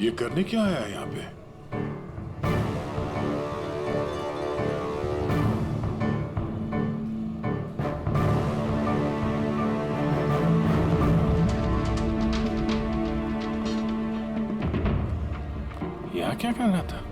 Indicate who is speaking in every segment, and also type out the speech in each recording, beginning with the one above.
Speaker 1: ये करने क्या आया है यहाँ पे? यहाँ क्या करना था?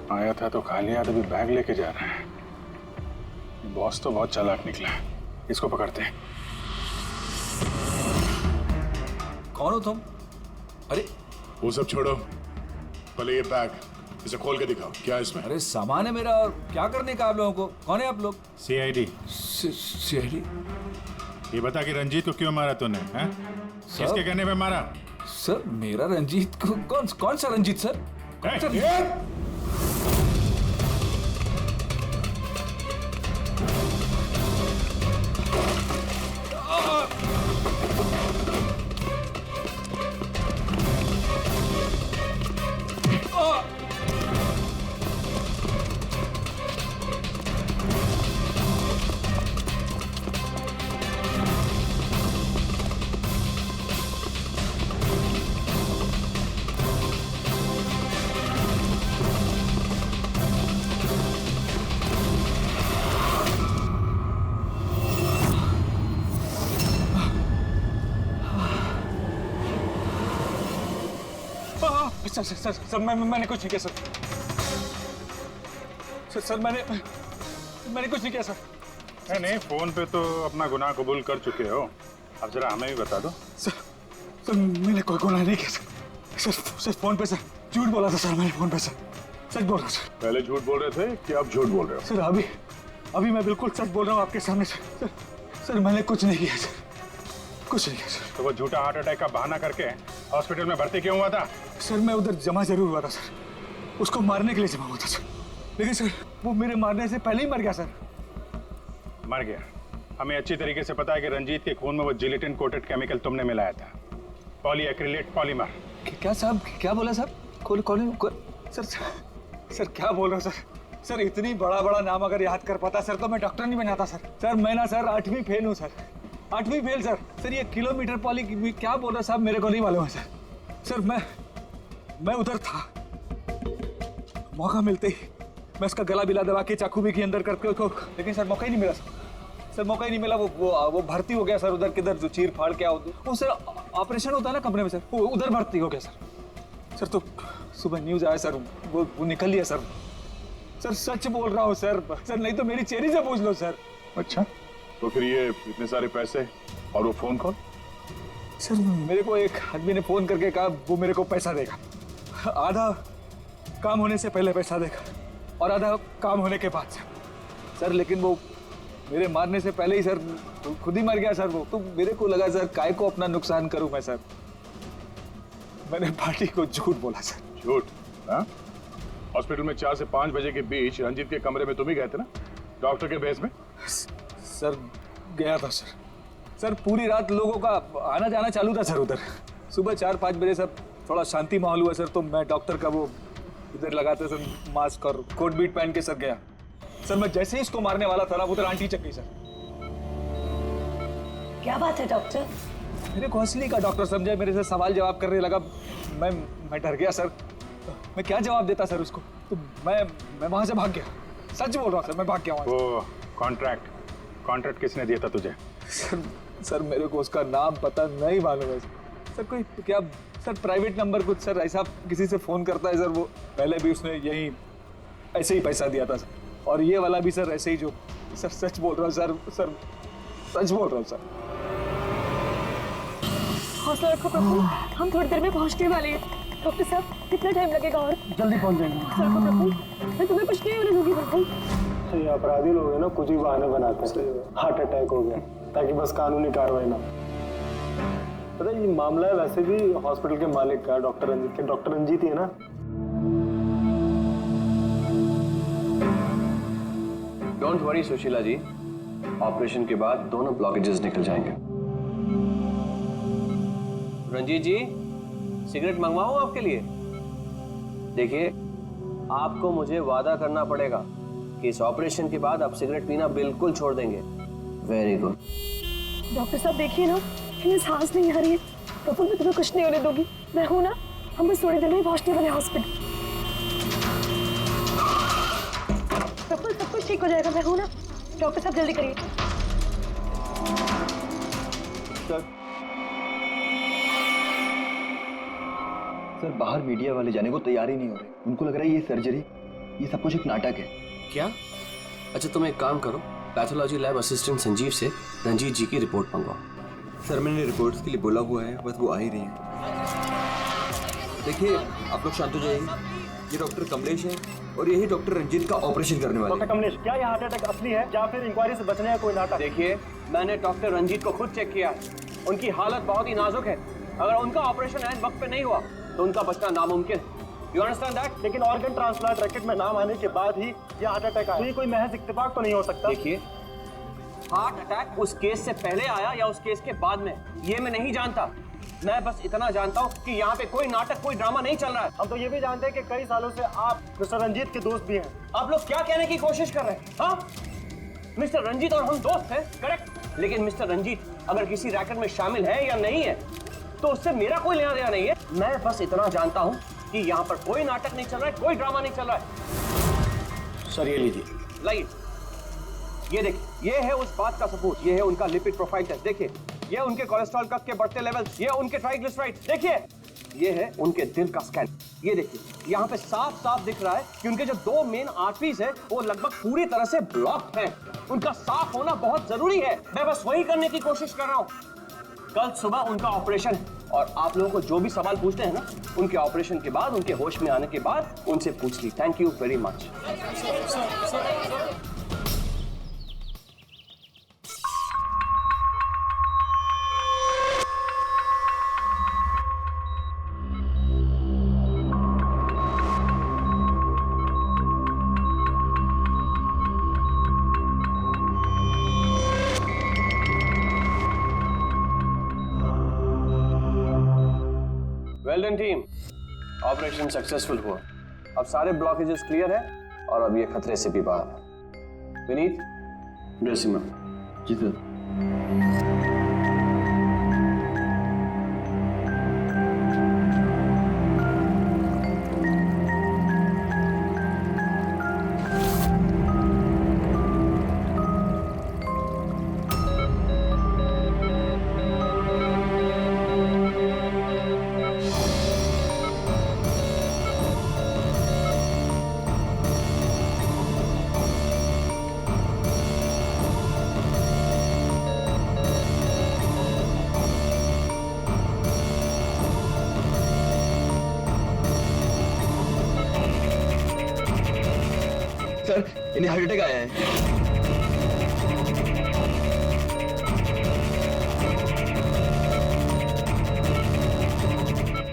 Speaker 1: आया था तो खा लिया, तभी बैग लेके जा रहा है। बॉस तो बहुत चालाक निकला। इसको पकड़ते हैं।
Speaker 2: कौन हो तुम? अरे
Speaker 1: वो सब छोड़ो, पहले ये बैग, इसे खोल के दिखाओ, क्या है इसमें?
Speaker 2: अरे सामान है मेरा, और क्या करने का आप लोगों को? कौन है आप लोग?
Speaker 1: सीआईडी।
Speaker 2: सीआईडी?
Speaker 1: ये बता कि रंजीत को क्यों मारा तूने? हैं? किसके कहने पे मारा?
Speaker 2: सर मेरा रंजीत को? कौन सा रंजीत सर? कौन सा रंजीत? सर मैंने कुछ नहीं किया सर। सर मैंने कुछ नहीं किया सर।
Speaker 1: नहीं, फोन पे तो अपना गुनाह कबूल कर चुके हो। अब जरा हमें भी बता दो।
Speaker 3: सर मैंने कोई गुनाह नहीं किया सर। सर फोन पे सर झूठ बोला था सर। मैंने फोन पे सच बोल रहा हूँ सर।
Speaker 1: पहले झूठ बोल रहे थे कि अब झूठ बोल रहे हो?
Speaker 3: सर अभी मैं बिल्कुल सच बोल रहा हूँ आपके सामने सर। सर मैंने कुछ नहीं किया सर, कुछ नहीं किया सर।
Speaker 1: तो वो झूठा हार्ट अटैक का बहाना करके हॉस्पिटल में भर्ती क्यों हुआ था?
Speaker 3: सर मैं उधर जमा जरूर हुआ था सर, उसको मारने के लिए जमा हुआ था सर। लेकिन सर वो मेरे मारने से पहले ही मर गया सर।
Speaker 1: मर गया? हमें अच्छी तरीके से पता है कि रंजीत के खून में वो जिलेटिन कोटेड केमिकल तुमने मिलाया था, पॉलीएक्रिलेट पॉलीमर।
Speaker 3: क्या साहब, क्या बोला साहब? सर क्या बोल रहे हो सर? सर इतनी बड़ा नाम अगर याद कर पाता सर तो मैं डॉक्टर नहीं बनाता सर। सर मैं ना सर 8वीं फेल हूँ सर, 8वीं फेल सर। सर ये किलोमीटर पॉली क्या बोल रहा साहब, मेरे को नहीं मालूम है सर। सर मैं उधर था, मौका मिलते ही मैं उसका गला बिला दबा के चाकू भी के अंदर करके उसको, लेकिन सर मौका ही नहीं मिला सर। मौका ही नहीं मिला। वो भर्ती हो गया सर उधर, किधर जो चीर फाड़ क्या होता वो सर ऑपरेशन होता है ना कमरे में सर, वो उधर भर्ती हो गया सर। तो सुबह न्यूज आया सर, वो निकल लिया सर। सर सच बोल रहा हूँ सर। नहीं तो मेरी चेहरे से पूछ लो सर।
Speaker 1: अच्छा, तो फिर ये इतने सारे पैसे और वो फोन कॉल?
Speaker 3: सर मेरे को एक आदमी ने फोन करके कहा वो मेरे को पैसा देगा, आधा काम होने से पहले पैसा देगा और आधा काम होने के बाद सर। लेकिन वो मेरे मारने से पहले ही सर खुद ही मर गया सर। वो तो मेरे को लगा सर काय को अपना नुकसान करूं मैं सर। मैंने पार्टी को झूठ बोला सर।
Speaker 1: झूठ? हाँ, हॉस्पिटल में 4 से 5 बजे के बीच रंजीत के कमरे में तुम ही गए थे ना, डॉक्टर के भेस में?
Speaker 3: सर गया था सर। सर पूरी रात लोगों का आना जाना चालू था सर उधर। सुबह 4-5 बजे सर थोड़ा शांति माहौल हुआ सर, तो मैं डॉक्टर का वो इधर लगाते सर मास्क और कोट बीट पहन के सर गया सर। मैं जैसे ही इसको मारने वाला था ना उधर आंटी चक गई सर।
Speaker 4: क्या बात है डॉक्टर?
Speaker 3: मेरे को असली का डॉक्टर समझा, मेरे से सवाल जवाब करने लगा। मैं डर गया सर। मैं क्या जवाब देता सर उसको? तो मैं वहां से भाग गया। सच बोल रहा हूँ सर, मैं भाग गया वहां से।
Speaker 1: वो कॉन्ट्रैक्ट किसने दिया था तुझे?
Speaker 3: सर मेरे को उसका नाम पता नहीं मालूम है सर। कोई क्या सर प्राइवेट नंबर कुछ सर ऐसा किसी से फोन करता है सर। वो पहले भी उसने यही ऐसे ही पैसा दिया था सर, और ये वाला भी सर ऐसे ही। जो सर सच बोल रहा हूँ सर, सच बोल रहा हूँ सर।
Speaker 4: हौसला रखो प्रभु, हम थोड़ी देर में पहुंचने वाले हैं। डॉक्टर साहब कितना टाइम लगेगा? और
Speaker 3: जल्दी पहुंच जाएंगे।
Speaker 4: हौसला रखो प्रभु, मैं तुम्हें कुछ नहीं होने दूंगी प्रभु।
Speaker 5: ये अपराधी लोग हैं ना, कुछ ही बहाने बनाते हैं। हार्ट अटैक हो गया ताकि बस कानूनी कार्रवाई ना। पता है ये मामला है वैसे भी हॉस्पिटल के मालिक का, डॉक्टर रंजीत ही है ना।
Speaker 6: Don't worry Sushila ji, operation के बाद दोनों ब्लॉकेजेस निकल जाएंगे। रंजीत जी, सिगरेट मंगवाऊं आपके लिए? देखिए, आपको मुझे वादा करना पड़ेगा कि इस ऑपरेशन के बाद आप सिगरेट पीना बिल्कुल छोड़ देंगे। Very good.
Speaker 4: डॉक्टर साहब देखिए ना, इन्हें सांस नहीं आ रही है। प्रफुल्ल, मैं तुम्हें कुछ नहीं होने दूंगी, मैं हूं ना। हम बस थोड़ी देर में पहुंचने वाले हॉस्पिटल। प्रफुल्ल, सब कुछ ठीक हो जाएगा, मैं हूं ना। डॉक्टर साहब जल्दी करिए।
Speaker 7: सर बाहर मीडिया वाले जाने को तैयार ही नहीं हो रहे। उनको लग रहा है ये सर्जरी, ये सब कुछ एक नाटक है।
Speaker 6: क्या? अच्छा, तुम एक काम करो, पैथोलॉजी लैब असिस्टेंट संजीव से रंजीत जी की रिपोर्ट मंगवाओ।
Speaker 7: सर मैंने रिपोर्ट्स के लिए बोला हुआ है, बस वो आ ही रही है। देखिए आप लोग शांत हो जाइए। ये डॉक्टर कमलेश है और यही डॉक्टर रंजीत का ऑपरेशन करने वाले
Speaker 5: डॉक्टर
Speaker 7: हैं।
Speaker 5: कमलेश, क्या ये हार्ट अटैक असली है या फिर इंक्वायरी से बचने का कोई नाटक?
Speaker 6: देखिए, मैंने डॉक्टर रंजीत को खुद चेक किया है। उनकी हालत बहुत ही नाजुक है। अगर उनका ऑपरेशन ऐन वक्त पे नहीं हुआ तो उनका बचना नामुमकिन। You understand that?
Speaker 5: लेकिन ऑर्गन ट्रांसप्लांट रैकेट में नाम आने के बाद ही ये हार्ट अटैक आया। ये कोई महज इत्तेफाक तो नहीं हो सकता।
Speaker 6: देखिए, हार्ट अटैक उस केस से पहले आया या उस केस के बाद में, ये मैं नहीं जानता। मैं बस इतना जानता हूँ कि यहाँ पे कोई नाटक, कोई ड्रामा नहीं चल रहा है।
Speaker 5: हम तो ये भी जानते हैं कि कई सालों से आप मिस्टर रंजीत के दोस्त भी हैं।
Speaker 6: आप लोग क्या कहने की कोशिश कर रहे हैं? हाँ, मिस्टर रंजीत और हम दोस्त हैं, करेक्ट। लेकिन मिस्टर रंजीत अगर किसी रैकेट में शामिल है या नहीं है तो उससे मेरा कोई लेना देना नहीं है। मैं बस इतना जानता हूँ कि यहाँ पर कोई नाटक नहीं चल रहा है, कोई ड्रामा नहीं चल रहा है। सर ये लीजिए, लाइए, ये देखिए, ये है उस बात का सबूत। ये है उनका लिपिड प्रोफाइल टेस्ट, देखिए। ये उनके कोलेस्ट्रॉल कफ के बढ़ते लेवल्स, ये उनके ट्राइग्लिसराइड्स, देखिए। ये है उनके दिल का स्कैन, ये देखिए। यहाँ पे साफ साफ दिख रहा है कि उनके जो दो मेन आर्टरीज है वो लगभग पूरी तरह से ब्लॉक हैं। उनका साफ होना बहुत जरूरी है। मैं बस वही करने की कोशिश कर रहा हूँ। कल सुबह उनका ऑपरेशन है और आप लोगों को जो भी सवाल पूछते हैं ना, उनके ऑपरेशन के बाद, उनके होश में आने के बाद उनसे पूछ ली। Thank you very much. Well done team, operation successful हुआ। अब सारे ब्लॉकेजेस क्लियर है और अब ये खतरे से भी बाहर है। Vineet, dressing room.
Speaker 7: जी सर। सर इन्हें हार्ट अटैक आया है।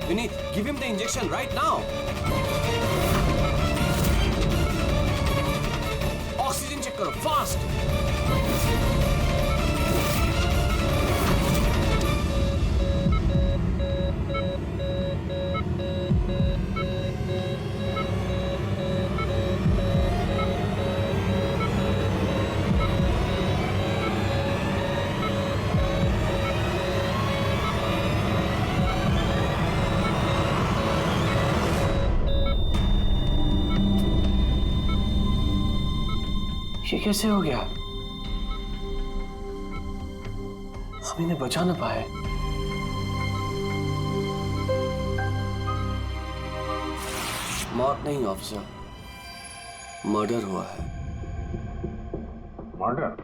Speaker 6: Vineet, give him the injection right now. Oxygen check करो फास्ट। ये कैसे हो गया? हम इन्हें बचा ना पाए। मौत नहीं ऑफिसर, मर्डर हुआ है।
Speaker 1: मर्डर?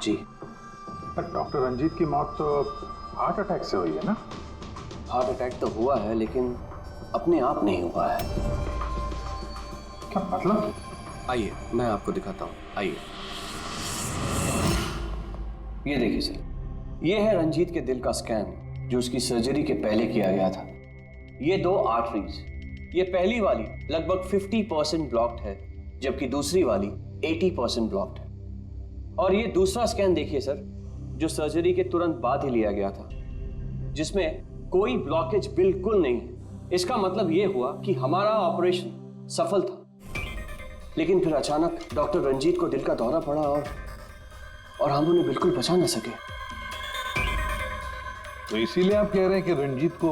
Speaker 6: जी।
Speaker 1: पर डॉक्टर रंजीत की मौत तो हार्ट अटैक से हुई है ना?
Speaker 6: हार्ट अटैक तो हुआ है लेकिन अपने आप नहीं हुआ है।
Speaker 1: क्या मतलब?
Speaker 6: आइए मैं आपको दिखाता हूँ, आइए। ये देखिए सर, ये है रंजीत के दिल का स्कैन जो उसकी सर्जरी के पहले किया गया था। ये 2 आर्टरीज, ये पहली वाली लगभग 50% ब्लॉक्ड है, जबकि दूसरी वाली 80% ब्लॉक्ड है। और ये दूसरा स्कैन देखिए सर, जो सर्जरी के तुरंत बाद ही लिया गया था, जिसमें कोई ब्लॉकेज बिल्कुल नहीं है। इसका मतलब ये हुआ कि हमारा ऑपरेशन सफल था। लेकिन फिर अचानक डॉक्टर रंजीत को दिल का दौरा पड़ा और हम उन्हें बिल्कुल बचा ना सके।
Speaker 8: तो इसीलिए आप कह रहे हैं कि रंजीत को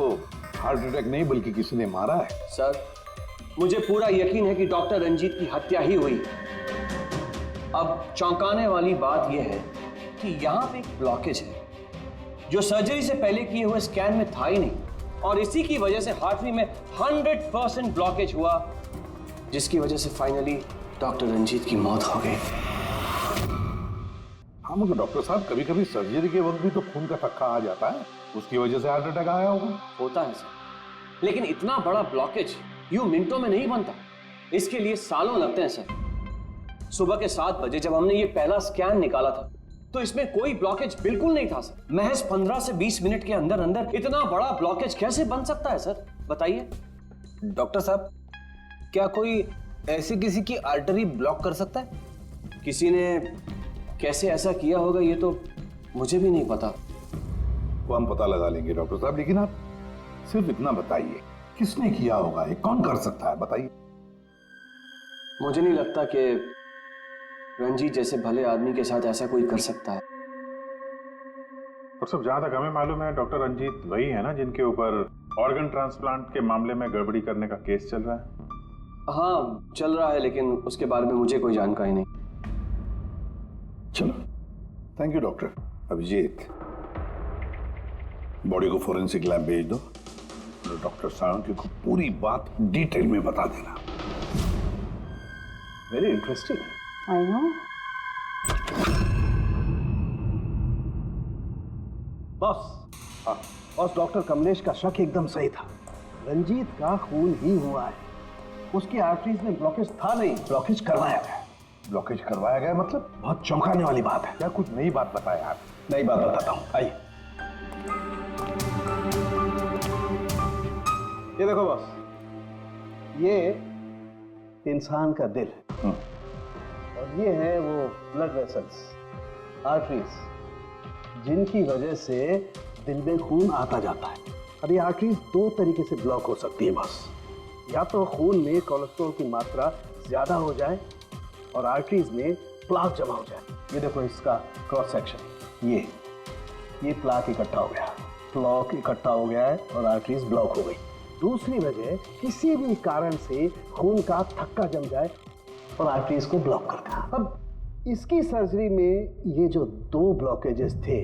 Speaker 8: हार्ट अटैक नहीं बल्कि किसी ने मारा है?
Speaker 6: सर, मुझे पूरा यकीन है कि डॉक्टर रंजीत की हत्या ही हुई। अब चौंकाने वाली बात यह है कि यहां पे एक ब्लॉकेज है जो सर्जरी से पहले किए हुए स्कैन में था ही नहीं, और इसी की वजह से हार्टरी में 100% ब्लॉकेज हुआ, जिसकी वजह से फाइनली डॉक्टर रंजीत की मौत हो गई।
Speaker 8: हाँ मगर डॉक्टर साहब, कभी कभी सर्जरी के वक्त भी तो खून का थक्का आ जाता है, उसकी वजह से हार्ट अटैक आया होगा।
Speaker 6: होता है सर, लेकिन इतना बड़ा ब्लॉकेज यूं मिनटों में नहीं बनता, इसके लिए सालों लगते हैं सर। सुबह के 7 बजे जब हमने ये पहला स्कैन निकाला था तो इसमें कोई ब्लॉकेज बिल्कुल नहीं था सर। महज 15 से 20 मिनट के अंदर अंदर इतना बड़ा ब्लॉकेज कैसे बन सकता है सर, बताइए।
Speaker 9: डॉक्टर साहब, क्या कोई ऐसी किसी की आर्टरी ब्लॉक कर सकता है?
Speaker 6: किसी ने कैसे ऐसा किया होगा ये तो मुझे भी नहीं पता।
Speaker 8: वो हम पता लगा लेंगे डॉक्टर साहब, लेकिन आप सिर्फ इतना बताइए, किसने किया होगा, ये कौन कर सकता है, बताइए।
Speaker 6: मुझे नहीं लगता कि रंजीत जैसे भले आदमी के साथ ऐसा कोई कर सकता है।
Speaker 1: और सब जहां तक हमें मालूम है, डॉक्टर रंजीत वही है ना जिनके ऊपर ऑर्गन ट्रांसप्लांट के मामले में गड़बड़ी करने का केस चल रहा है?
Speaker 6: हाँ चल रहा है, लेकिन उसके बारे में मुझे कोई जानकारी नहीं।
Speaker 8: चलो, thank you doctor. Abhijit, body को फोरेंसिक लैब भेज दो, डॉक्टर साळुंखे को पूरी बात डिटेल में बता देना।
Speaker 5: Very interesting.
Speaker 4: I know.
Speaker 5: Boss, boss, doctor Kamlesh का शक एकदम सही था। रंजीत का खून ही हुआ है, उसकी आर्टरीज में ब्लॉकेज था नहीं, ब्लॉकेज करवाया गया।
Speaker 8: ब्लॉकेज करवाया गया मतलब?
Speaker 5: बहुत चौंकाने वाली बात है।
Speaker 8: क्या कुछ नई बात बताया आप?
Speaker 5: नई बात बताता हूँ, आइए। ये देखो बॉस, ये इंसान का दिल है और ये है वो ब्लड वेसल्स, आर्टरीज, जिनकी वजह से दिल में खून आता जाता है। अब ये आर्टरीज 2 तरीके से ब्लॉक हो सकती है बॉस। या तो खून में कोलेस्ट्रॉल की मात्रा ज्यादा हो जाए और आर्टरीज में प्लाक जमा हो जाए। ये देखो इसका क्रॉस सेक्शन, ये प्लाक इकट्ठा हो गया, प्लाक इकट्ठा हो गया है और आर्टरीज ब्लॉक हो गई। दूसरी वजह, किसी भी कारण से खून का थक्का जम जाए और आर्टरीज को ब्लॉक कर देना। अब इसकी सर्जरी में ये जो 2 ब्लॉकेजेस थे,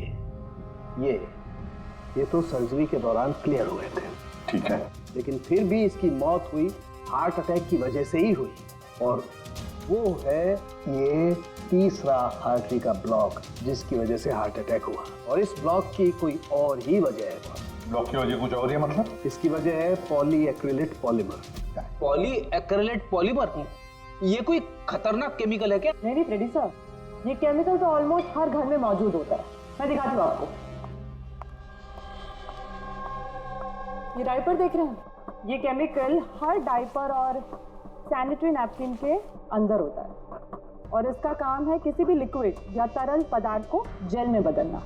Speaker 5: ये तो सर्जरी के दौरान क्लियर हुए थे,
Speaker 8: ठीक है,
Speaker 5: लेकिन फिर भी इसकी मौत हुई हार्ट अटैक की वजह से ही हुई। और वो है ये तीसरा आर्टरी का ब्लॉक, जिसकी वजह से हार्ट अटैक हुआ। और इस ब्लॉक की कोई और ही वजह है।
Speaker 8: ब्लॉक की वजह कुछ और है मतलब?
Speaker 5: इसकी वजह है पॉलीएक्रिलेट पॉलीमर।
Speaker 9: Polyacrylate polymer? ये कोई खतरनाक केमिकल है क्या?
Speaker 4: नहीं फ्रेडी सर, ये केमिकल तो ऑलमोस्ट हर घर में मौजूद होता है। मैं दिखाती हूँ आपको। ये डायपर देख रहे हैं? ये केमिकल हर डायपर और सैनिटरी नैपकिन के अंदर होता है और इसका काम है किसी भी लिक्विड या तरल पदार्थ को जेल में बदलना।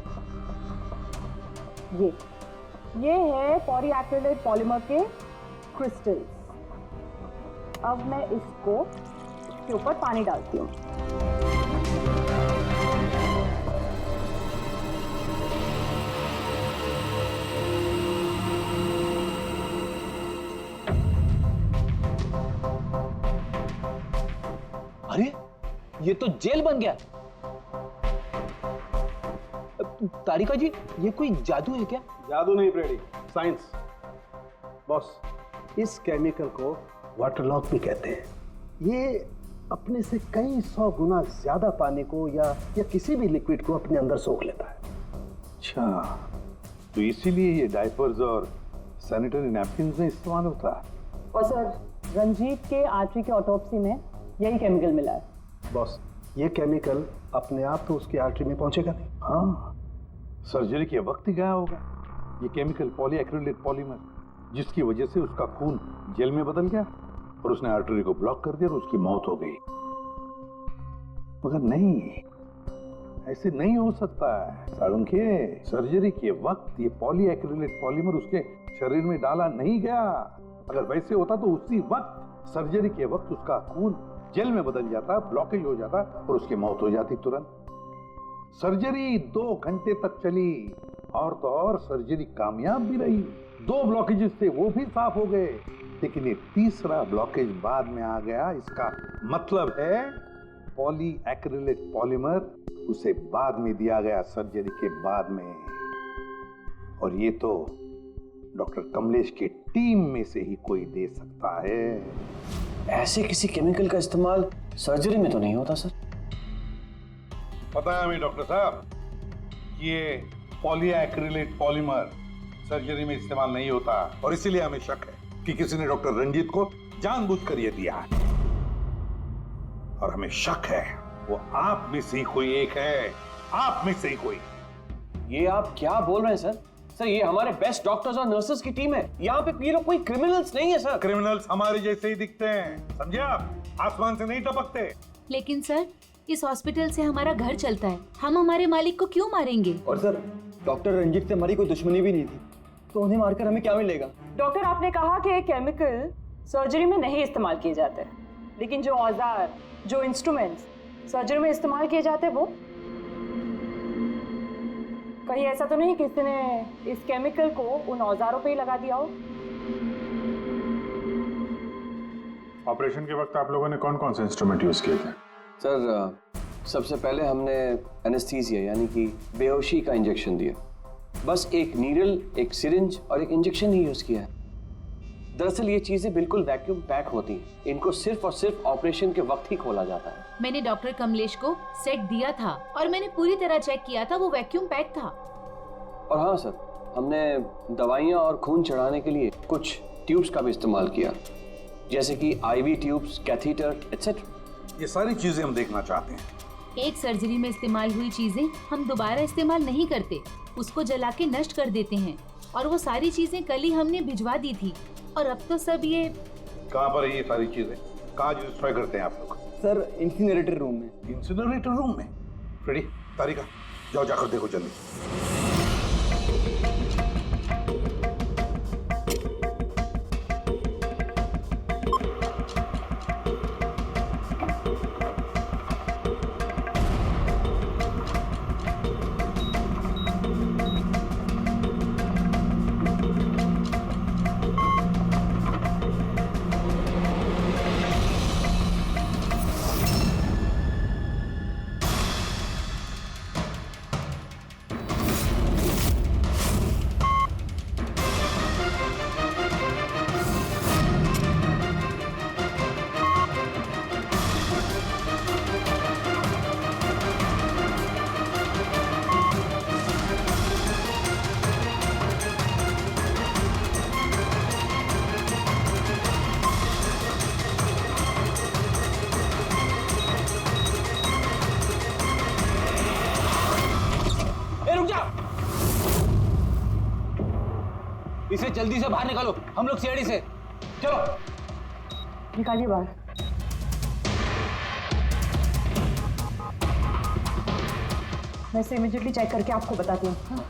Speaker 4: ये है पॉलीएक्रिलेट पॉलीमर के क्रिस्टल्स। अब मैं इसको इसके ऊपर पानी डालती हूँ।
Speaker 9: अरे ये तो जेल बन गया। तारिका जी, ये कोई जादू है क्या?
Speaker 5: जादू नहीं फ्रेडी, साइंस। बॉस, इस केमिकल को वाटर लॉक भी कहते हैं। ये अपने से कई 100 गुना ज्यादा पानी को या किसी भी लिक्विड को अपने अंदर सोख लेता है।
Speaker 8: अच्छा, तो इसीलिए ये डायपर्स और सैनिटरी नैपकिन में इस्तेमाल होता है।
Speaker 4: और सर, रंजीत के आर्टरी के ऑटोप्सी में यही केमिकल मिला है।
Speaker 5: बॉस, ये केमिकल अपने आप तो उसकी आर्टरी में पहुंचेगा नहीं।
Speaker 8: हाँ, सर्जरी के वक्त ही गया होगा। ये केमिकल पॉलीएक्रिलेट पॉलीमर, जिसकी वजह से उसका खून जेल में बदल गया और उसने आर्टरी को ब्लॉक कर दिया और उसकी मौत हो गई। मगर नहीं, ऐसे नहीं हो सकता है साळुंखे। सर्जरी के वक्त ये पॉलीएक्रिलेट पॉलीमर उसके शरीर में डाला नहीं गया। अगर वैसे होता तो उसी वक्त सर्जरी के वक्त उसका खून जेल में बदल जाता, ब्लॉकेज हो जाता और उसकी मौत हो जाती तुरंत। सर्जरी 2 घंटे तक चली और तो और सर्जरी कामयाब भी रही। 2 ब्लॉकेजेस थे, वो भी साफ हो गए, लेकिन ये तीसरा ब्लॉकेज बाद में आ गया। इसका मतलब है पॉलीएक्रिलेट पॉलीमर उसे बाद में दिया गया, सर्जरी के बाद में। और ये तो डॉक्टर कमलेश की टीम में से ही कोई दे सकता है।
Speaker 6: ऐसे किसी केमिकल का इस्तेमाल सर्जरी में तो नहीं होता सर।
Speaker 8: पता है हमें डॉक्टर साहब, ये पॉलीएक्रिलेट पॉलीमर सर्जरी में इस्तेमाल नहीं होता और इसीलिए हमें शक है कि किसी ने डॉक्टर रंजीत को जानबूझकर ये दिया है। और हमें शक है वो आप में से ही कोई एक है, आप में से ही कोई।
Speaker 6: ये आप क्या बोल रहे हैं सर? सर ये हमारे बेस्ट डॉक्टर्स और नर्सेस की टीम है। यहाँ पे ये लोग कोई क्रिमिनल्स नहीं है सर।
Speaker 8: क्रिमिनल्स हमारे जैसे ही दिखते हैं, समझे आप? आसमान से नहीं टपकते।
Speaker 10: लेकिन सर, इस हॉस्पिटल से हमारा घर चलता है, हम हमारे मालिक को क्यों मारेंगे?
Speaker 7: और सर, डॉक्टर रंजीत से हमारी कोई दुश्मनी भी नहीं थी, तो उन्हें मारकर हमें क्या मिलेगा?
Speaker 4: डॉक्टर, आपने कहा कि ये केमिकल सर्जरी में नहीं इस्तेमाल किए जाते, लेकिन जो औजार, जो इंस्ट्रूमेंट्स सर्जरी में इस्तेमाल किए जाते हैं, वो कहीं ऐसा तो नहीं किसी ने इस केमिकल को उन औजारों पे ही लगा दिया हो?
Speaker 1: ऑपरेशन के वक्त आप लोगों ने कौन कौन से इंस्ट्रूमेंट यूज किए थे?
Speaker 6: सर सबसे पहले हमने एनेस्थीसिया यानी कि बेहोशी का इंजेक्शन दिया। बस एक नीडल, एक सिरिंज और एक इंजेक्शन ही यूज किया है। दरअसल ये चीजें बिल्कुल वैक्यूम पैक होती हैं। इनको सिर्फ और सिर्फ ऑपरेशन के वक्त ही खोला जाता है।
Speaker 10: मैंने डॉक्टर कमलेश को सेट दिया था और मैंने पूरी तरह चेक किया था, वो वैक्यूम पैक था।
Speaker 6: और हाँ सर, हमने दवाइयाँ और खून चढ़ाने के लिए कुछ ट्यूब्स का भी इस्तेमाल किया, जैसे कि IV ट्यूब्स, कैथीटर एटसेट्रा।
Speaker 8: ये सारी चीजें हम देखना चाहते हैं।
Speaker 10: एक सर्जरी में इस्तेमाल हुई चीजें हम दोबारा इस्तेमाल नहीं करते, उसको जला के नष्ट कर देते हैं। और वो सारी चीजें कल ही हमने भिजवा दी थी और अब तो सब ये।
Speaker 8: कहाँ पर है ये सारी चीजें? कहाँ डिस्ट्रॉय करते हैं आप लोग?
Speaker 7: सर, इंसिनरेटर रूम में।
Speaker 8: इंसिनरेटर रूम में? फ्रेडी, तारिका, जाओ जाकर देखो जल्दी।
Speaker 9: इसे जल्दी से बाहर निकालो, हम लोग सीढ़ी से। चलो
Speaker 4: निकालिए बाहर। मैं इसे इमीडिएटली चेक करके आपको बताती हूँ। हाँ?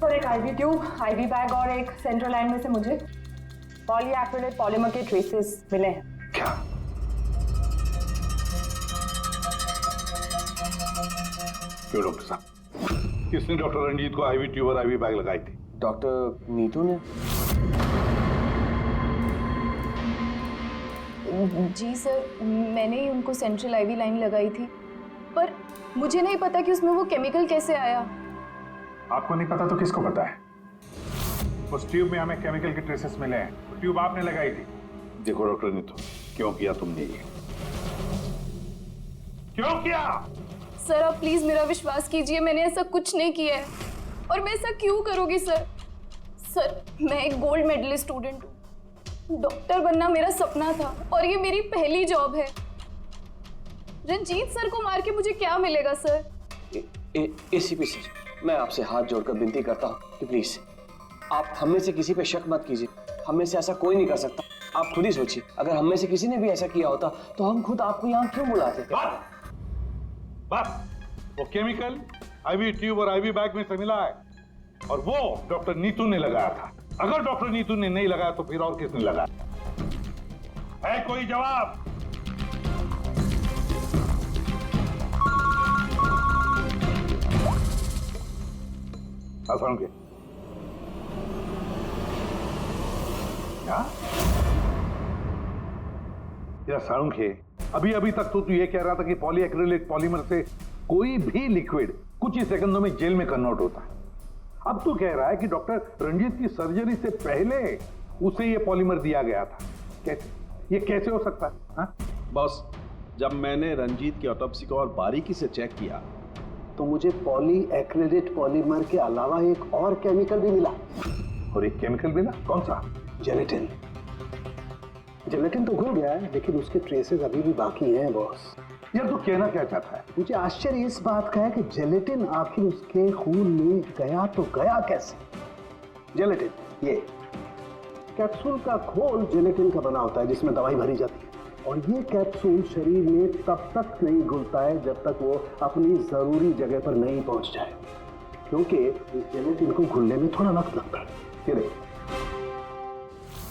Speaker 4: सर, एक IV ट्यूब, IV बैग और एक सेंट्रल लाइन में से मुझे पॉलीएक्रिलेट पॉलीमर के ट्रेसेस मिले हैं।
Speaker 8: क्या? क्यों डॉक्टर साहब? किसने डॉक्टर रंजीत को IV ट्यूब और IV बैग लगाई थी?
Speaker 6: डॉक्टर नीतू ने।
Speaker 11: जी सर, मैंने ही उनको सेंट्रल IV लाइन लगाई थी, पर मुझे नहीं पता कि उसमें वो केमिकल कैसे आया।
Speaker 1: आपको नहीं पता तो किसको पता है? उस ट्यूब में हमें केमिकल के ट्रेसेस मिले हैं, तो ट्यूब आपने लगाई थी।
Speaker 8: देखो डॉक्टर नीतू, क्यों किया तुमने ये? क्यों किया?
Speaker 11: सर आप प्लीज मेरा विश्वास कीजिए, मैंने ऐसा कुछ नहीं किया है। और मैं ऐसा क्यों करूँगी सर? सर मैं एक गोल्ड मेडलिस्ट स्टूडेंट हूँ, डॉक्टर बनना मेरा सपना था और ये मेरी पहली जॉब है। रंजीत सर को मार के मुझे क्या मिलेगा सर?
Speaker 6: एसीपी सर, मैं आपसे हाथ जोड़कर विनती करता हूँ कि प्लीज आप हम में से किसी पे शक मत कीजिए। हम में से ऐसा कोई नहीं कर सकता। आप खुद ही सोचिए, अगर हम में से किसी ने भी ऐसा किया होता तो हम खुद आपको यहाँ क्यों बुलाते?
Speaker 8: बस वो केमिकल आईवी ट्यूब और आईवी बैग में से मिला है और वो डॉक्टर नीतू ने लगाया था। अगर डॉक्टर नीतू ने नहीं लगाया तो फिर और किसने लगाया? है कोई जवाब? के क्या साळुंखे, अभी अभी तक तो तू ये कह रहा था कि पॉलीएक्रिलिक पॉलीमर से कोई भी लिक्विड कुछ ही सेकंडों में जेल में कन्वर्ट होता है। अब तू कह रहा है कि डॉक्टर रंजीत की सर्जरी से पहले उसे ये पॉलीमर दिया गया था। कैसे? ये कैसे हो सकता है? हाँ?
Speaker 5: बॉस, जब मैंने रंजीत की ऑटोप्सी को और बारीकी से चेक किया तो मुझे पॉलीएक्रिलेट पॉलीमर के अलावा एक और केमिकल भी मिला।
Speaker 8: और एक केमिकल मिला? कौन सा?
Speaker 5: जेलेटिन। जेलेटिन तो घुल गया है लेकिन उसके ट्रेसेस अभी भी बाकी हैं बॉस।
Speaker 8: यार तू कहना क्या चाहता है?
Speaker 5: मुझे आश्चर्य इस बात का है कि जेलेटिन आखिर उसके खून में गया तो गया कैसे? जेलेटिन, ये कैप्सूल का घोल जेलेटिन का बना होता है जिसमें दवाई भरी जाती है और ये कैप्सूल शरीर में तब तक नहीं घुलता है जब तक वो अपनी जरूरी जगह पर नहीं पहुंच जाए, क्योंकि इस जेलेटिन को घुलने में थोड़ा वक्त लगता है।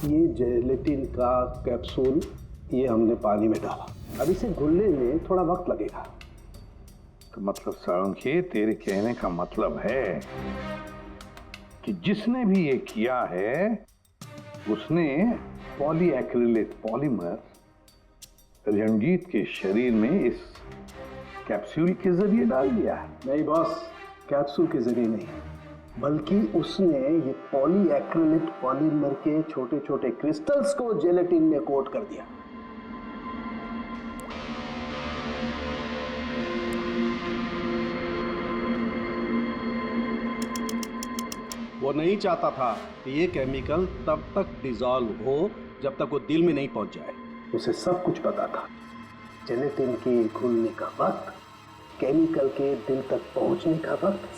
Speaker 5: ये जेलेटिन का कैप्सूल ये हमने पानी में डाला, अब इसे घुलने में थोड़ा वक्त लगेगा।
Speaker 8: तो मतलब साळुंखे, तेरे कहने का मतलब है कि जिसने भी ये किया है उसने पॉलीएक्रिलेट पॉलीमर रंजीत के शरीर में इस कैप्सूल के जरिए डाल दिया है।
Speaker 5: नहीं बॉस, कैप्सूल के जरिए नहीं, बल्कि उसने ये पॉलीएक्रिलेट पॉलीमर के छोटे छोटे क्रिस्टल्स को जेलेटिन में कोट कर दिया। वो नहीं चाहता था कि ये केमिकल तब तक डिसॉल्व हो जब तक वो दिल में नहीं पहुंच जाए। उसे सब कुछ पता था, जेलेटिन के घुलने का वक्त, केमिकल के दिल तक पहुंचने का वक्त,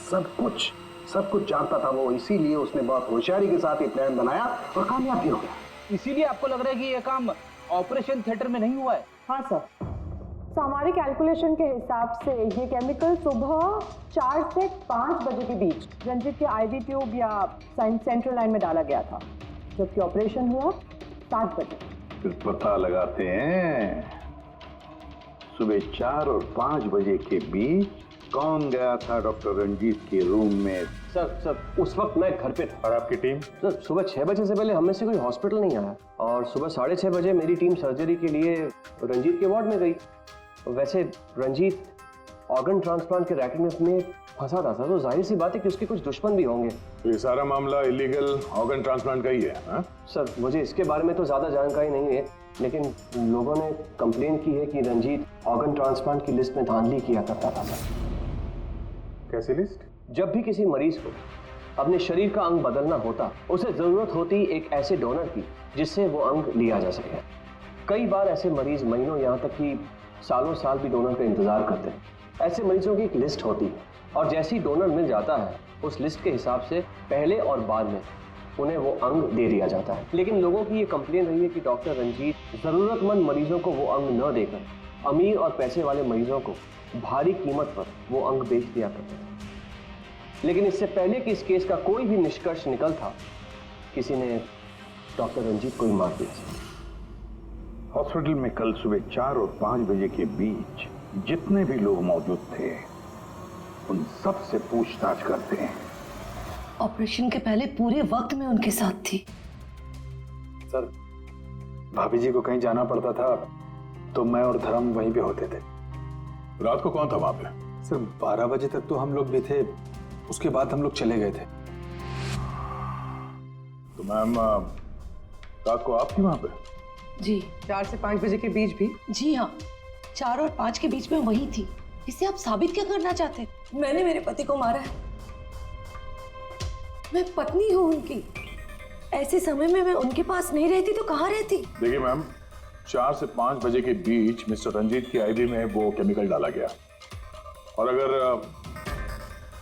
Speaker 5: सब कुछ जानता था वो। इसीलिए उसने बहुत होशियारी के साथ ये प्लान बनाया और कामयाब भी हो गया।
Speaker 9: इसीलिए आपको लग रहा है कि ये काम ऑपरेशन थिएटर में नहीं हुआ है?
Speaker 4: हाँ सर, तो हमारे कैलकुलेशन के हिसाब से ये केमिकल सुबह 4 से 5 बजे के बीच रंजीत के आईवी ट्यूब या सेंट्रल लाइन में डाला गया था, जबकि ऑपरेशन हुआ 7 बजे।
Speaker 8: फिर पता लगाते हैं सुबह 4 और 5 बजे के बीच कौन गया था डॉक्टर रंजीत के रूम में।
Speaker 6: सर उस वक्त मैं घर पे था।
Speaker 8: और आपकी टीम?
Speaker 6: सर सुबह 6 बजे से पहले हम में से कोई हॉस्पिटल नहीं आया और सुबह 6:30 बजे मेरी टीम सर्जरी के लिए रंजीत के वार्ड में गई। वैसे रंजीत ऑर्गन ट्रांसप्लांट के रैकेट में फंसा था, तो जाहिर सी बात है कि उसके कुछ दुश्मन भी होंगे।
Speaker 1: तो ये सारा मामला इलीगल ऑर्गन ट्रांसप्लांट का ही है? हाँ?
Speaker 6: सर मुझे इसके बारे में तो ज़्यादा जानकारी नहीं है, लेकिन लोगों ने कंप्लेन की है कि रंजीत ऑर्गन ट्रांसप्लांट की लिस्ट में धांधली किया करता था। सर
Speaker 1: कैसी लिस्ट?
Speaker 6: जब भी किसी मरीज को अपने शरीर का अंग बदलना होता, उसे जरूरत होती एक ऐसे डोनर की जिससे वो अंग लिया जा सके। कई बार ऐसे मरीज महीनों यहाँ तक कि सालों साल भी डोनर का इंतजार करते हैं। ऐसे मरीजों की एक लिस्ट होती है और जैसे ही डोनर मिल जाता है उस लिस्ट के हिसाब से पहले और बाद में उन्हें वो अंग दे दिया जाता है। लेकिन लोगों की ये कंप्लेन रही है कि डॉक्टर रंजीत जरूरतमंद मरीजों को वो अंग न देकर अमीर और पैसे वाले मरीजों को भारी कीमत पर वो अंग बेच दिया करते थे। लेकिन इससे पहले कि इस केस का कोई भी निष्कर्ष निकल था, किसी ने डॉक्टर रंजीत को ही मार दिया।
Speaker 8: हॉस्पिटल में कल सुबह 4 और 5 बजे के बीच जितने भी लोग मौजूद थे उन सब से पूछताछ करते हैं।
Speaker 12: ऑपरेशन के पहले पूरे वक्त में उनके साथ थी।
Speaker 3: सर भाभी जी को कहीं जाना पड़ता था तो मैं और धर्म वहीं पे होते थे।
Speaker 1: रात को कौन था वहां पे?
Speaker 3: सर 12 बजे तक तो हम लोग भी थे, उसके बाद हम लोग चले गए थे।
Speaker 1: तो मैम रात को आप थी वहां पे?
Speaker 12: जी
Speaker 13: 4 से 5 बजे के बीच भी?
Speaker 12: जी हाँ, 4 और 5 के बीच में वही थी। इसे आप साबित क्या करना चाहते?
Speaker 11: मैंने मेरे पति को मारा है। मैं पत्नी हूँ उनकी। ऐसे समय में मैं उनके पास नहीं रहती तो कहाँ रहती?
Speaker 1: देखिए मैम, 4 से 5 बजे के बीच मिस्टर रंजीत की आईवी में वो केमिकल डाला गया, और अगर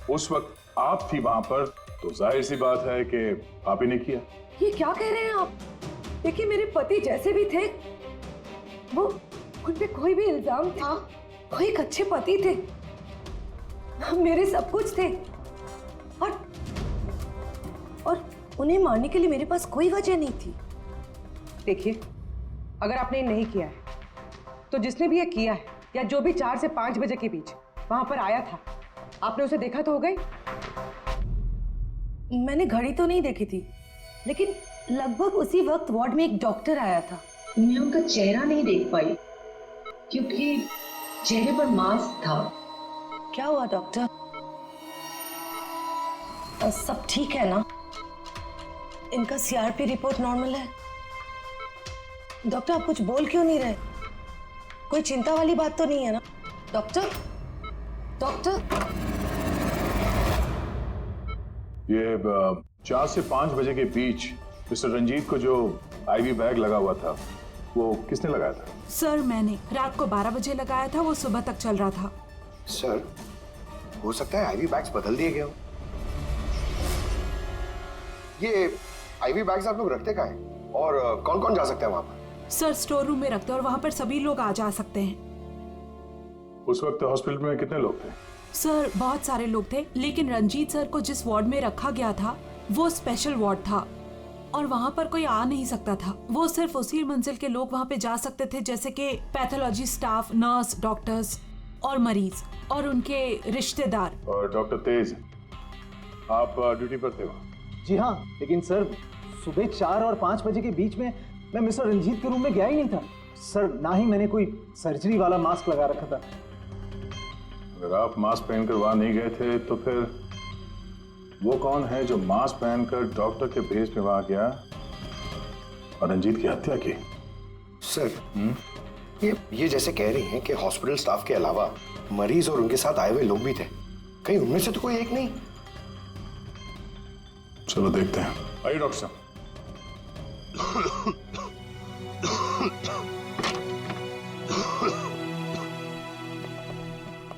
Speaker 1: उस वक्त आप थी वहां पर तो जाहिर सी बात है कि आप ही ने किया।
Speaker 12: ये क्या कह रहे हैं आप? देखिए, मेरे पति जैसे भी थे, वो उन पे कोई भी इल्जाम था, वो एक अच्छे पति थे, मेरे सब कुछ थे, और उन्हें मारने के लिए मेरे पास कोई वजह नहीं थी।
Speaker 13: देखिए, अगर आपने नहीं किया है तो जिसने भी ये किया है, या जो भी 4 से 5 बजे के बीच वहां पर आया था, आपने उसे देखा तो हो गई?
Speaker 12: मैंने घड़ी तो नहीं देखी थी, लेकिन लगभग उसी वक्त वार्ड में एक डॉक्टर आया था।
Speaker 14: मैं उनका चेहरा नहीं देख पाई क्योंकि चेहरे पर मास्क था।
Speaker 12: क्या हुआ डॉक्टर? सब ठीक है ना? इनका सीआरपी रिपोर्ट नॉर्मल है। डॉक्टर, आप कुछ बोल क्यों नहीं रहे? कोई चिंता वाली बात तो नहीं है ना? Doctor, doctor.
Speaker 1: ये 4 से 5 बजे के बीच मिस्टर रंजीत को जो आईवी बैग लगा हुआ था, वो किसने लगाया था?
Speaker 15: सर, मैंने रात को 12 बजे लगाया था, वो सुबह तक चल रहा था।
Speaker 16: सर, हो सकता है आईवी बैग्स बदल दिए गए हो। ये आईवी बैग्स आप लोग रखते कहाँ हैं? और कौन कौन जा सकता है वहां पर?
Speaker 15: सर, स्टोर रूम में रखते हैं और वहां पर सभी लोग आ जा सकते हैं।
Speaker 1: उस वक्त हॉस्पिटल में कितने लोग थे?
Speaker 15: सर, बहुत सारे लोग थे, लेकिन रंजीत सर को जिस वार्ड में रखा गया था वो स्पेशल वार्ड था और वहां पर कोई आ नहीं सकता था। वो सिर्फ उसी मंजिल के लोग वहां पे जा सकते थे, जैसे कि पैथोलॉजी स्टाफ, नर्स, डॉक्टर्स और मरीज और उनके रिश्तेदार।
Speaker 1: और डॉक्टर तेज, आप ड्यूटी पर थे वहाँ?
Speaker 9: जी हाँ, लेकिन सर सुबह 4 और 5 बजे के बीच में मैं मिस्टर रंजीत के रूम में गया ही नहीं था सर। ना ही मैंने कोई सर्जरी वाला मास्क लगा रखा था।
Speaker 1: अगर आप मास्क पहनकर वहां नहीं गए थे तो फिर वो कौन है जो मास्क पहनकर डॉक्टर के भेस में वहां गया और रंजीत की हत्या की?
Speaker 16: सर, ये जैसे कह रही हैं कि हॉस्पिटल स्टाफ के अलावा मरीज और उनके साथ आए हुए लोग भी थे, कहीं उनमें से तो कोई एक नहीं?
Speaker 1: चलो देखते हैं। आइए डॉक्टर साहब।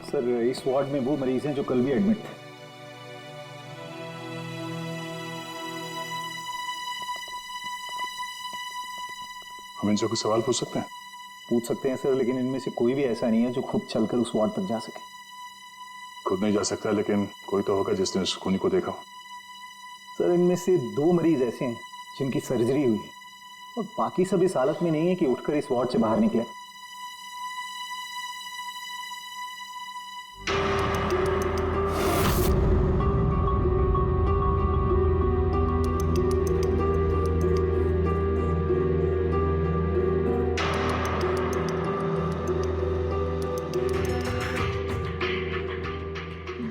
Speaker 9: सर, इस वार्ड में वो मरीज हैं जो कल भी एडमिट थे।
Speaker 1: हम इनसे कुछ सवाल पूछ सकते हैं?
Speaker 9: पूछ सकते हैं सर, लेकिन इनमें से कोई भी ऐसा नहीं है जो खुद चलकर उस वार्ड तक जा सके।
Speaker 1: खुद नहीं जा सकता, लेकिन कोई तो होगा जिसने उस खूनी को देखा।
Speaker 9: सर, इनमें से 2 मरीज ऐसे हैं जिनकी सर्जरी हुई है और बाकी सब इस हालत में नहीं है कि उठकर इस वार्ड से बाहर निकले।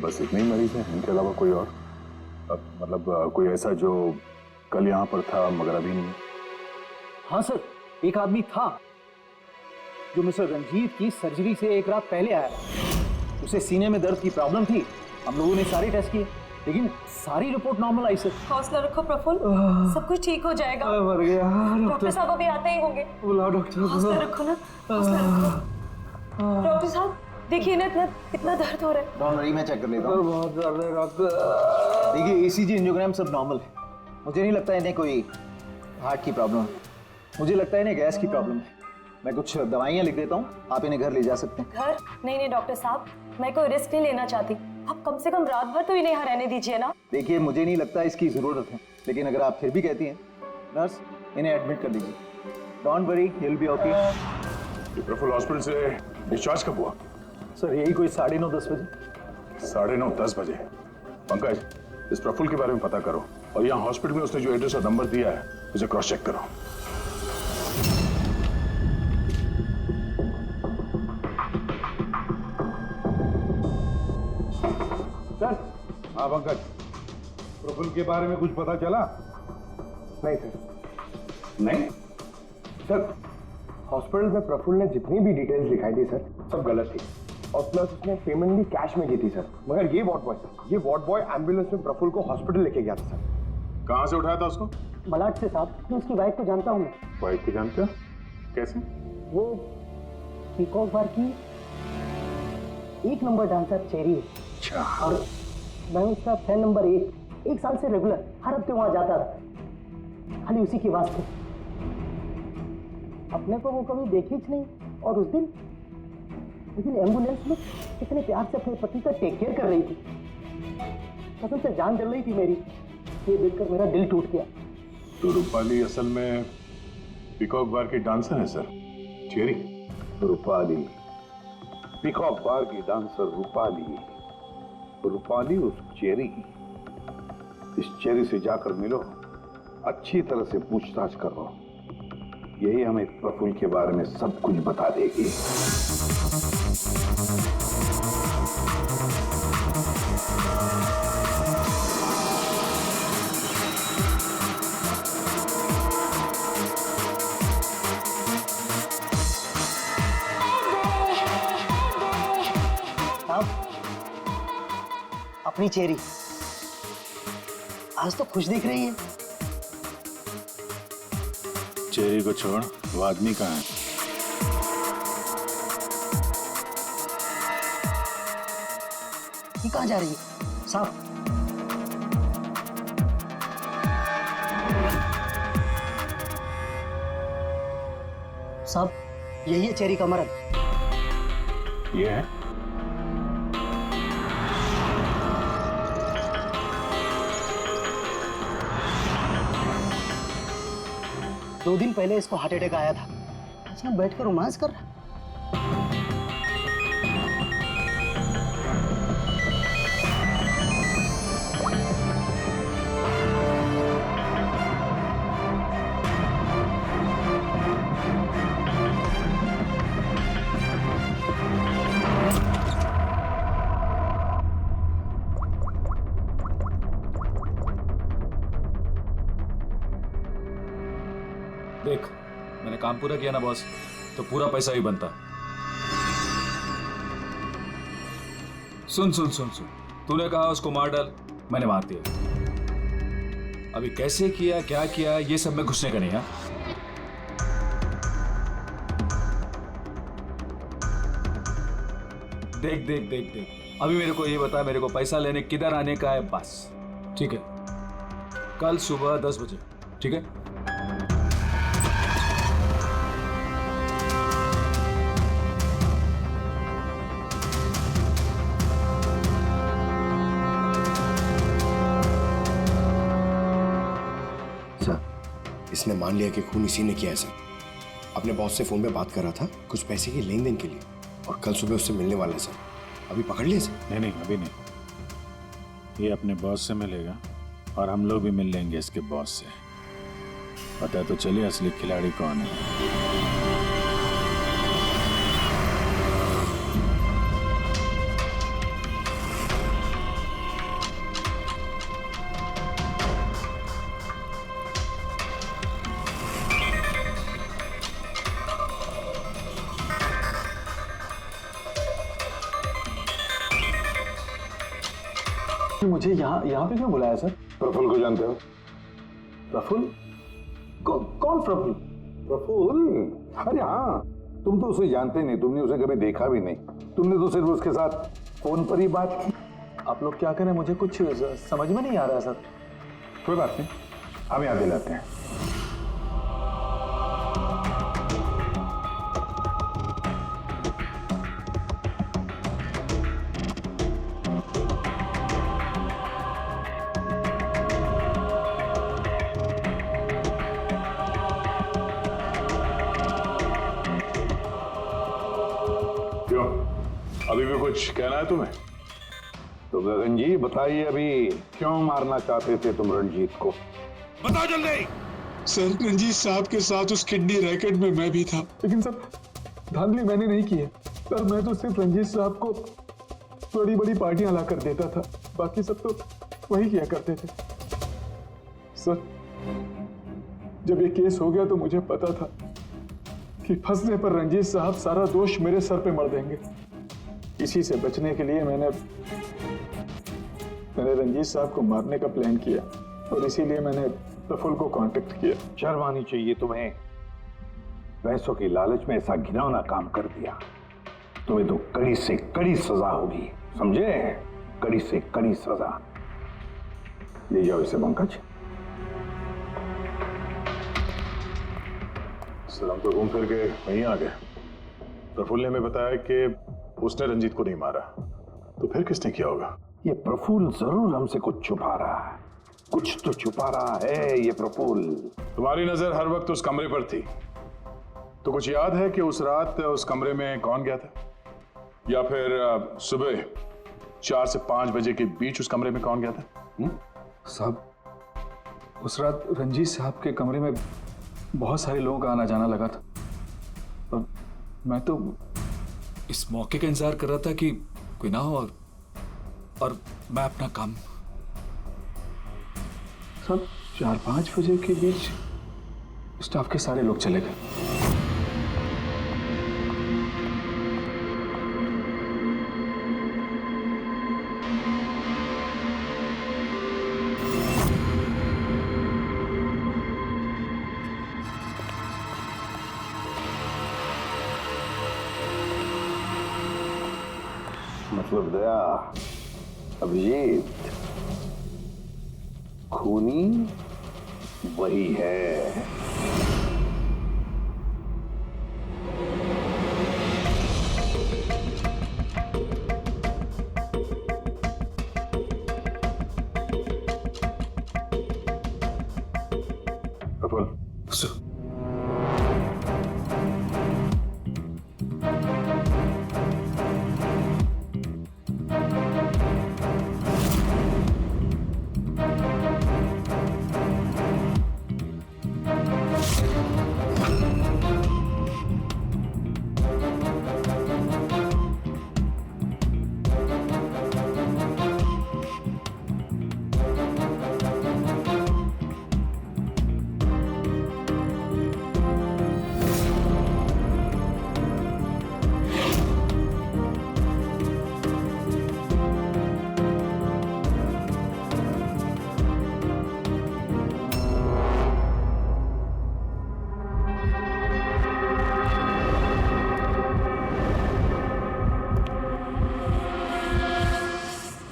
Speaker 1: बस इतने ही मरीज हैं, इनके अलावा कोई और? मतलब कोई ऐसा जो कल यहाँ पर था मगर अभी नहीं?
Speaker 9: हाँ सर, एक आदमी था जो मिस्टर रंजीत की सर्जरी से 1 रात पहले आया। उसे सीने में दर्द की प्रॉब्लम थी। हम लोगों ने सारे टेस्ट किए, लेकिन सारी रिपोर्ट नॉर्मल आई सर।
Speaker 11: हौसला रखो प्रफुल्ल, सब कुछ ठीक हो जाएगा।
Speaker 9: मर गया
Speaker 11: डॉक्टर साहब अभी आते ही होंगे।
Speaker 9: बुलाओ डॉक्टर।
Speaker 11: हौसला रखो ना, हौसला रखो। डॉक्टर साहब देखिए ना, कितना दर्द हो रहा है।
Speaker 9: डॉक्टर, मैं चेक कर लेता हूँ। बहुत दर्द है डॉक्टर। देखिए, ECG, एंजियोग्राम सब नॉर्मल है। मुझे नहीं लगता इन्हें कोई हार्ट की प्रॉब्लम है। मुझे लगता है इन्हें गैस की प्रॉब्लम है। मैं कुछ दवाइयाँ लिख देता हूँ, आप इन्हें घर ले जा सकते हैं।
Speaker 11: घर? नहीं डॉक्टर साहब, मैं कोई रिस्क नहीं लेना चाहती। आप कम से कम रात भर तो इन्हें यहाँ रहने दीजिए ना।
Speaker 9: देखिए, मुझे नहीं लगता इसकी जरूरत है, लेकिन अगर आप फिर भी कहती हैं, नर्स इन्हें एडमिट कर लीजिए। Don't worry, he will be okay.
Speaker 1: Prafull hospital से डिस्चार्ज कब हुआ?
Speaker 9: सर, यही कोई 9:30-10 बजे।
Speaker 1: 9:30-10 बजे? पंकज, इस प्रफुल्ल के बारे में पता करो और यहाँ हॉस्पिटल में उसने जो एड्रेस और नंबर दिया है उसे क्रॉस चेक करो।
Speaker 8: सर। हाँ पंकज, प्रफुल्ल के बारे में कुछ पता चला?
Speaker 6: नहीं सर। नहीं सर, हॉस्पिटल में प्रफुल्ल ने जितनी भी डिटेल्स लिखाई थी सर, सब गलत थी।
Speaker 17: और प्लस उसने पेमेंट भी कैश में की थी सर। मगर ये वार्ड बॉय एम्बुलेंस में प्रफुल्ल को हॉस्पिटल लेके गया था सर।
Speaker 1: कहाँ से उठाया था उसको?
Speaker 5: मलाड से साहब, मैं उसकी वाइफ को जानता हूँ।
Speaker 1: वाइफ को जानते हो? कैसे?
Speaker 5: वो पीकॉक बार की 1 नंबर डांसर चेरी है।
Speaker 1: अच्छा।
Speaker 5: और मैं उसका फैन नंबर 1 साल से रेगुलर हर हफ्ते वहां जाता था, खाली उसी के वास्ते। अपने को वो कभी देखी ही नहीं। और उस दिन एम्बुलेंस में कितने प्यार से अपने पति का टेक केयर कर रही थी। कसम से जान जल रही थी मेरी। ये देखकर मेरा दिल टूट गया।
Speaker 1: तो रूपाली असल में पीकॉक बार की डांसर है सर, चेरी।
Speaker 8: रूपाली पीकॉक बार की डांसर रूपाली उस चेरी। इस चेरी से जाकर मिलो, अच्छी तरह से पूछताछ करो। यही हमें प्रफुल्ल के बारे में सब कुछ बता देगी।
Speaker 5: अपनी चेरी आज तो खुश दिख रही है।
Speaker 1: चेरी को छोड़, वो आदमी कहाँ है?
Speaker 5: ये कहाँ जा रही है साहब? साहब, यही है चेरी का मर्द।
Speaker 1: ये है?
Speaker 5: दो दिन पहले इसको हार्ट अटैक आया था। अच्छा, बैठकर रोमांस कर रहा।
Speaker 2: देख, मैंने काम पूरा किया ना बॉस, तो पूरा पैसा ही बनता। सुन सुन सुन सुन, तूने कहा उसको मार डाल, मैंने मार दिया। अभी कैसे किया, क्या किया, ये सब में घुसने का नहीं है। देख देख देख देख, अभी मेरे को ये बता, मेरे को पैसा लेने किधर आने का है बस, ठीक है? कल सुबह 10 बजे, ठीक है?
Speaker 16: इसने मान लिया कि खून इसी ने किया है सर। अपने बॉस से फोन पे बात कर रहा था कुछ पैसे की लेन देन के लिए, और कल सुबह उससे मिलने वाला है सर। अभी पकड़ लिया सर?
Speaker 18: नहीं, अभी नहीं। ये अपने बॉस से मिलेगा और हम लोग भी मिल लेंगे इसके बॉस से। पता तो चलिए असली खिलाड़ी कौन है।
Speaker 3: मुझे यहाँ पे क्यों बुलाया सर?
Speaker 8: प्रफुल्ल को जानते हो?
Speaker 3: प्रफुल्ल? कौन प्रफुल्ल?
Speaker 8: प्रफुल्ल? अरे हाँ, तुम तो उसे जानते नहीं, तुमने उसे कभी देखा भी नहीं। तुमने तो सिर्फ उसके साथ फोन पर ही बात की।
Speaker 3: आप लोग क्या करें, मुझे कुछ समझ में नहीं आ रहा सर।
Speaker 8: कोई बात नहीं, हम याद दिलाते हैं।
Speaker 1: अभी भी कुछ कहना है तुम्हें?
Speaker 8: तो गगन जी बताइए, अभी क्यों मारना चाहते थे तुम रंजीत को?
Speaker 1: बताओ जल्दी।
Speaker 19: सर, रंजीत साहब के साथ उस किडनी रैकेट में मैं भी था।
Speaker 3: लेकिन सर, धांधली मैंने नहीं की है सर। मैं तो सिर्फ रंजीत साहब को बड़ी बड़ी पार्टियां ला कर देता था, बाकी सब तो वही किया करते थे सर। जब ये केस हो गया तो मुझे पता था कि फंसने पर रंजीत साहब सारा दोष मेरे सर पे मर देंगे। इसी से बचने के लिए मैंने रंजीत साहब को मारने का प्लान किया और इसीलिए मैंने प्रफुल्ल को कांटेक्ट किया।
Speaker 8: शर्म आनी चाहिए तुम्हें। पैसों की लालच में ऐसा घिनौना काम कर दिया। तुम्हें तो कड़ी से कड़ी सजा होगी, समझे? कड़ी से कड़ी सजा। ले जाओ इसे पंकज।
Speaker 1: सर हम तो घूम फिर के वहीं आ गए। प्रफुल्ल ने हमें बताया कि उसने रंजीत को नहीं मारा, तो फिर किसने किया होगा?
Speaker 8: ये प्रफुल्ल जरूर हमसे कुछ छुपा रहा है। कुछ तो छुपा रहा है ये प्रफुल्ल।
Speaker 1: तुम्हारी नजर हर वक्त उस कमरे पर थी, तो कुछ याद है कि उस रात उस कमरे में कौन गया था? या फिर सुबह 4 से 5 बजे के बीच उस कमरे में कौन गया था?
Speaker 2: साहब, उस रात रंजीत साहब के कमरे में बहुत सारे लोगों का आना जाना लगा था और मैं तो इस मौके का इंतजार कर रहा था कि कोई ना हो और मैं अपना काम। सब 4-5 बजे के बीच स्टाफ के सारे लोग चले गए।
Speaker 8: मतलब दया, अभिजीत, खूनी वही है।
Speaker 1: Prafull,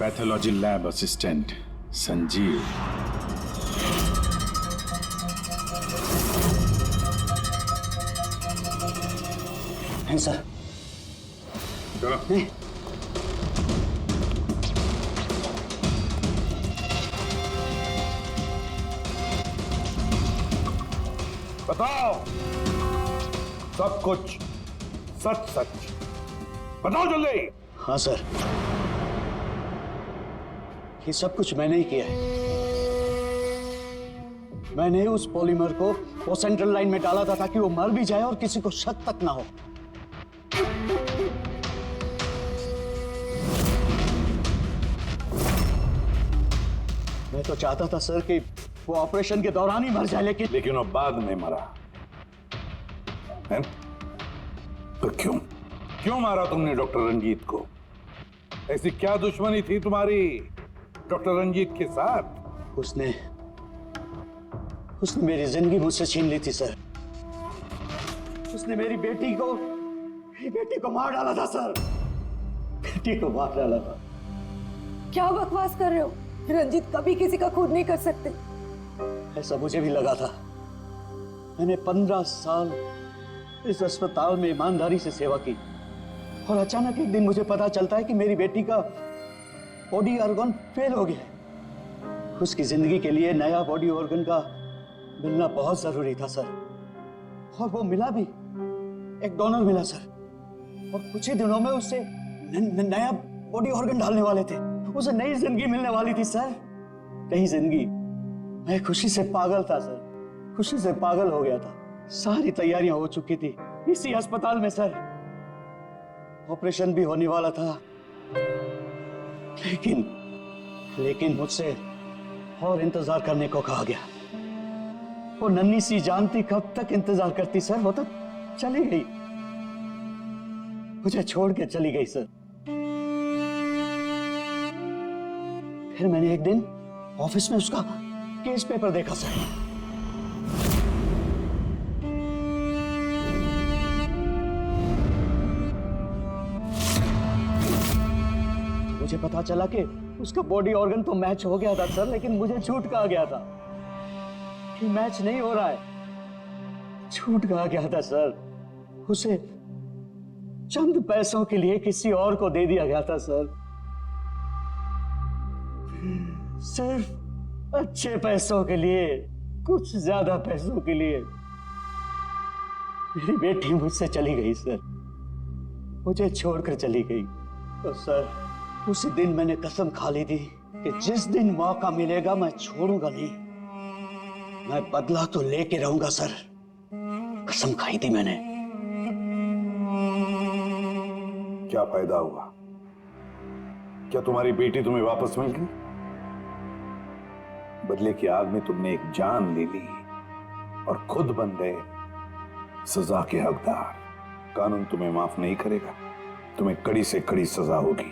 Speaker 18: pathology lab assistant Sanjeev.
Speaker 5: हैं सर?
Speaker 1: चलो।
Speaker 8: बताओ सब कुछ, सच सच बताओ जल्दी।
Speaker 5: हाँ सर, ये सब कुछ मैंने ही किया है। मैंने उस पॉलीमर को वो सेंट्रल लाइन में डाला था ताकि वो मर भी जाए और किसी को शक तक ना हो। मैं तो चाहता था सर कि वो ऑपरेशन के दौरान ही मर जाए, लेकिन
Speaker 8: वो बाद में मरा है? तो क्यों मारा तुमने डॉक्टर रंजीत को? ऐसी क्या दुश्मनी थी तुम्हारी डॉक्टर रंजीत के साथ?
Speaker 5: उसने मेरी जिंदगी मुझसे छीन ली थी सर। उसने मेरी बेटी को मार डाला था सर। बेटी को मार डाला था।
Speaker 12: क्या बकवास कर रहे हो? रंजीत कभी किसी का खून नहीं कर सकते।
Speaker 5: ऐसा मुझे भी लगा था। मैंने 15 साल इस अस्पताल में ईमानदारी से सेवा की और अचानक एक दिन मुझे पता चलता है कि मेरी बेटी का बॉडी ऑर्गन फेल हो गया है। उसकी जिंदगी के लिए नया बॉडी ऑर्गन का मिलना बहुत जरूरी था सर, और वो मिला भी। एक डोनर मिला सर, और कुछ ही दिनों में उससे नया बॉडी ऑर्गन डालने वाले थे। उसे नई जिंदगी मिलने वाली थी सर, नई जिंदगी। मैं खुशी से पागल था सर, खुशी से पागल हो गया था। सारी तैयारियां हो चुकी थी इसी अस्पताल में सर। ऑपरेशन भी होने वाला था, लेकिन मुझसे और इंतजार करने को कहा गया। वो नन्ही सी जानती कब तक इंतजार करती सर। वो तो चली गई, मुझे छोड़ के चली गई सर। फिर मैंने एक दिन ऑफिस में उसका केस पेपर देखा सर। मुझे पता चला कि उसका बॉडी ऑर्गन तो मैच हो गया था सर, लेकिन मुझे झूठ कहा गया था कि मैच नहीं हो रहा है। झूठ कहा गया था सर। उसे चंद पैसों के लिए किसी और को दे दिया गया था सर। सिर्फ अच्छे पैसों के लिए, कुछ ज्यादा पैसों के लिए मेरी बेटी मुझसे चली गई सर, मुझे छोड़कर चली गई। तो सर उसी दिन मैंने कसम खा ली थी कि जिस दिन मौका मिलेगा मैं छोड़ूंगा नहीं, मैं बदला तो लेके रहूंगा सर। कसम खाई थी मैंने।
Speaker 8: क्या फायदा हुआ? क्या तुम्हारी बेटी तुम्हें वापस मिल गई? बदले की आग में तुमने एक जान ले ली और खुद बन गए सजा के हकदार। कानून तुम्हें माफ नहीं करेगा, तुम्हें कड़ी से कड़ी सजा होगी।